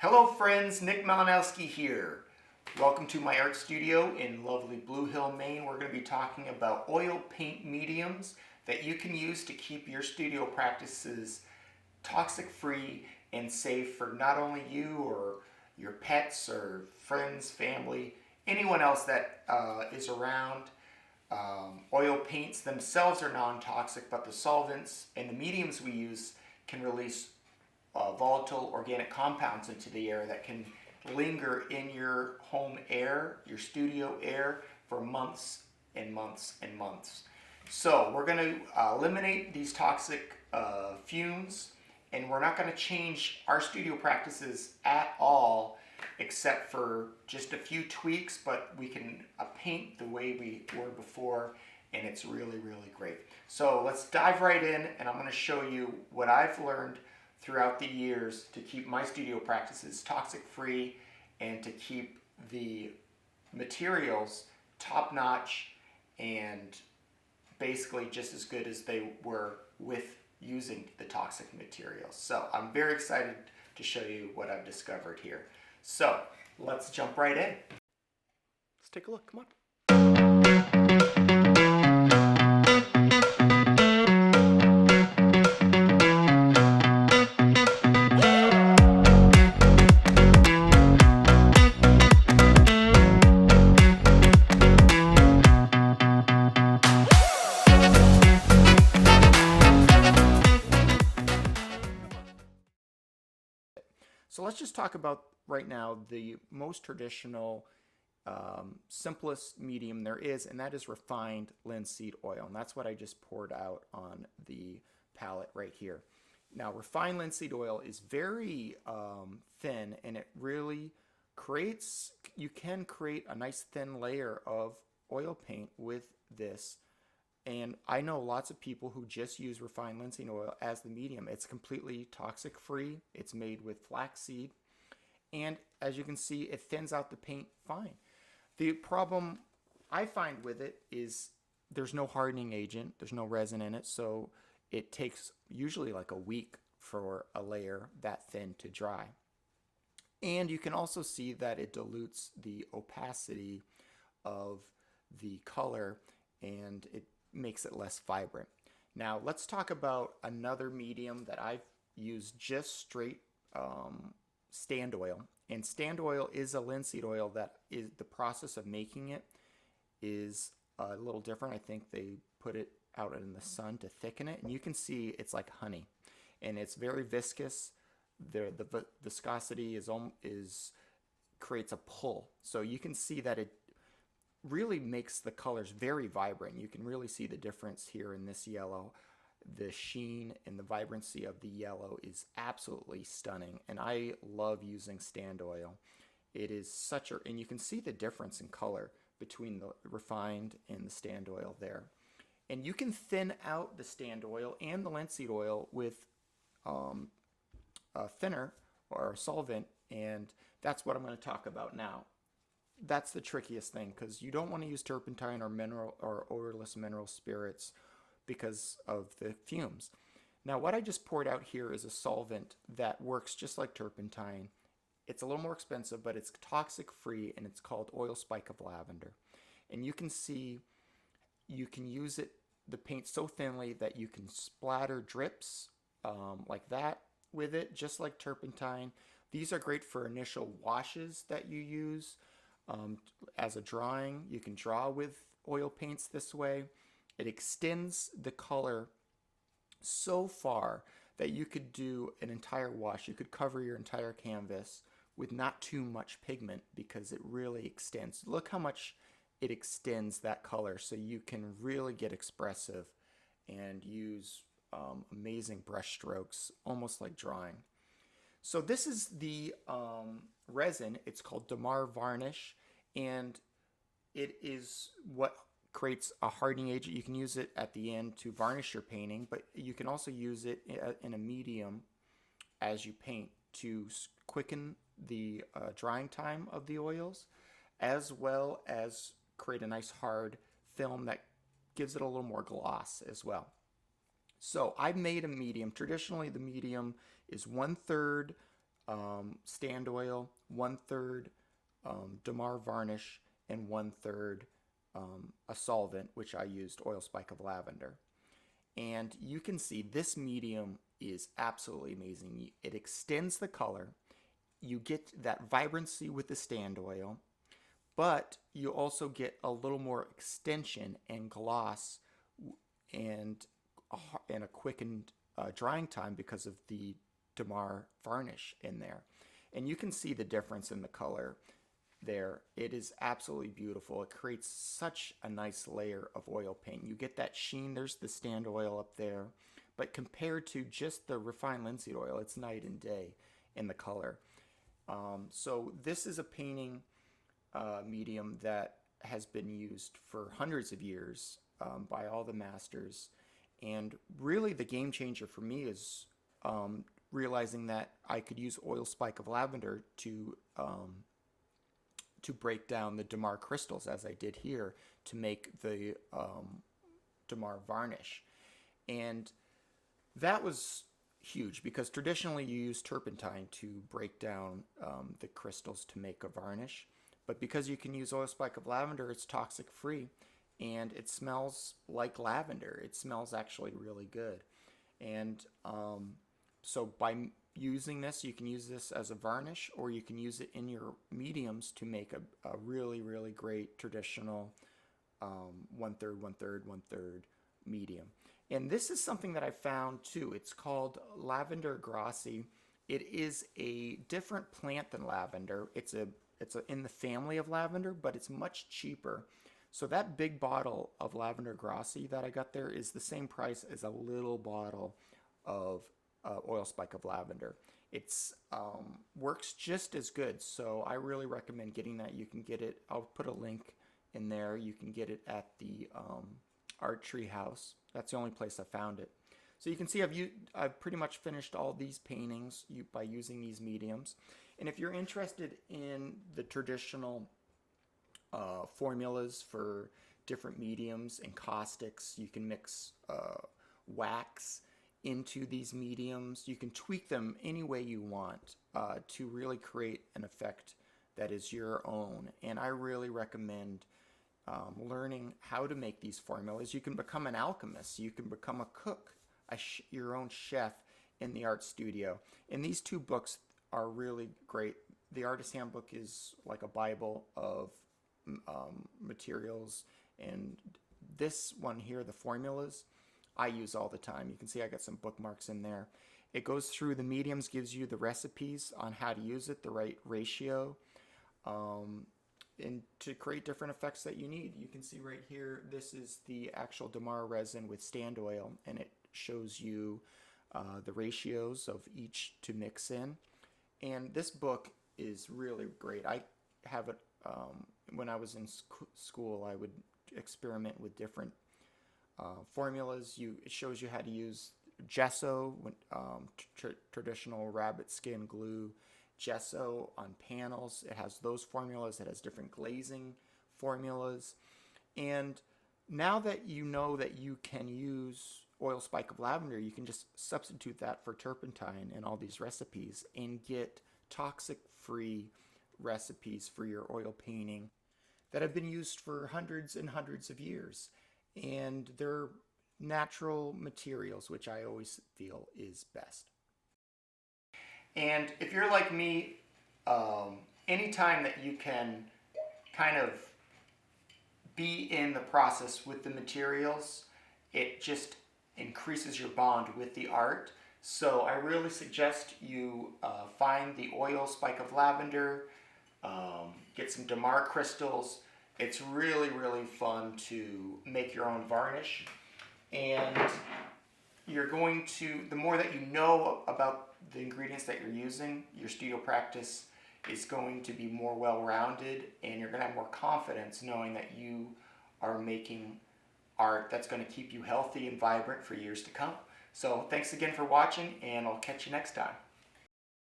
Hello friends, Nick Malinowski here. Welcome to my art studio in lovely Blue Hill, Maine. We're going to be talking about oil paint mediums that you can use to keep your studio practices toxic free and safe for not only you or your pets or friends, family, anyone else that is around. Oil paints themselves are non-toxic, but the solvents and the mediums we use can release volatile organic compounds into the air that can linger in your home air, your studio air, for months and months and months. So we're going to eliminate these toxic fumes, and we're not going to change our studio practices at all except for just a few tweaks, but we can paint the way we were before, and it's really, really great. So let's dive right in, and I'm going to show you what I've learned throughout the years to keep my studio practices toxic free and to keep the materials top notch and basically just as good as they were with using the toxic materials. So I'm very excited to show you what I've discovered here. So let's jump right in. Let's take a look, come on. So let's just talk about right now the most traditional, simplest medium there is, and that is refined linseed oil. And that's what I just poured out on the palette right here. Now, refined linseed oil is very thin, and it really creates, you can create a nice thin layer of oil paint with this. And I know lots of people who just use refined linseed oil as the medium. It's completely toxic free. It's made with flaxseed. And as you can see, it thins out the paint fine. The problem I find with it is there's no hardening agent. There's no resin in it. So it takes usually like a week for a layer that thin to dry. And you can also see that it dilutes the opacity of the color, and it makes it less vibrant. Now let's talk about another medium that I've used, just straight stand oil. And stand oil is a linseed oil that is, the process of making it is a little different. I think they put it out in the sun to thicken it, and you can see it's like honey, and it's very viscous. The viscosity is creates a pull, so you can see that it really makes the colors very vibrant. You can really see the difference here in this yellow. The sheen and the vibrancy of the yellow is absolutely stunning, and I love using stand oil. It is such a, and you can see the difference in color between the refined and the stand oil there. And you can thin out the stand oil and the linseed oil with a thinner or a solvent, and that's what I'm going to talk about now. That's the trickiest thing, because you don't want to use turpentine or mineral or odorless mineral spirits because of the fumes. Now, what I just poured out here is a solvent that works just like turpentine. It's a little more expensive, but it's toxic free, and it's called oil spike of lavender. And you can see you can use it, the paint, so thinly that you can splatter drips like that with it, just like turpentine. These are great for initial washes that you use. As a drawing, you can draw with oil paints this way. It extends the color so far that you could do an entire wash. You could cover your entire canvas with not too much pigment, because it really extends. Look how much it extends that color, so you can really get expressive and use amazing brush strokes, almost like drawing. So this is the resin. It's called Damar varnish, and it is what creates a hardening agent. You can use it at the end to varnish your painting, but you can also use it in a medium as you paint to quicken the drying time of the oils, as well as create a nice hard film that gives it a little more gloss as well. So I made a medium. Traditionally, the medium is 1/3 stand oil, 1/3 Damar varnish, and 1/3 a solvent, which I used oil spike of lavender. And you can see this medium is absolutely amazing. It extends the color. You get that vibrancy with the stand oil, but you also get a little more extension and gloss and a quickened drying time because of the Damar varnish in there. And you can see the difference in the color there. It is absolutely beautiful. It creates such a nice layer of oil paint. You get that sheen. There's the stand oil up there. But compared to just the refined linseed oil, it's night and day in the color. So this is a painting medium that has been used for hundreds of years by all the masters. And really the game changer for me is realizing that I could use oil spike of lavender to break down the Damar crystals, as I did here, to make the Damar varnish. And that was huge because traditionally you use turpentine to break down the crystals to make a varnish. But because you can use oil spike of lavender, it's toxic free and it smells like lavender. It smells actually really good. And so by using this, you can use this as a varnish, or you can use it in your mediums to make a really, really great traditional 1/3, 1/3, 1/3 medium. And this is something that I found too. It's called lavender grassi. It is a different plant than lavender. It's in the family of lavender, but it's much cheaper. So that big bottle of lavender grassi that I got there is the same price as a little bottle of oil spike of lavender. It's works just as good, so I really recommend getting that. You can get it, I'll put a link in there. You can get it at the Art Tree House. That's the only place I found it. So you can see I've pretty much finished all these paintings by using these mediums. And if you're interested in the traditional formulas for different mediums and caustics, you can mix wax into these mediums. You can tweak them any way you want to really create an effect that is your own. And I really recommend learning how to make these formulas. You can become an alchemist. You can become a cook, your own chef in the art studio. And these two books are really great. The Artist Handbook is like a Bible of materials, and this one here, the formulas, I use all the time. You can see I got some bookmarks in there. It goes through the mediums, gives you the recipes on how to use it, the right ratio, and to create different effects that you need. You can see right here, this is the actual Damar resin with stand oil, and it shows you the ratios of each to mix in. And this book is really great. I have it, when I was in school, I would experiment with different formulas. It shows you how to use gesso, traditional rabbit skin glue, gesso on panels. It has those formulas. It has different glazing formulas. And now that you know that you can use oil spike of lavender, you can just substitute that for turpentine in all these recipes and get toxic-free recipes for your oil painting that have been used for hundreds and hundreds of years. And they're natural materials, which I always feel is best. And if you're like me, anytime that you can kind of be in the process with the materials, it just increases your bond with the art. So I really suggest you find the oil spike of lavender, get some Damar crystals. It's really, really fun to make your own varnish. And you're going to, the more that you know about the ingredients that you're using, your studio practice is going to be more well-rounded, and you're going to have more confidence knowing that you are making art that's going to keep you healthy and vibrant for years to come. So thanks again for watching, and I'll catch you next time.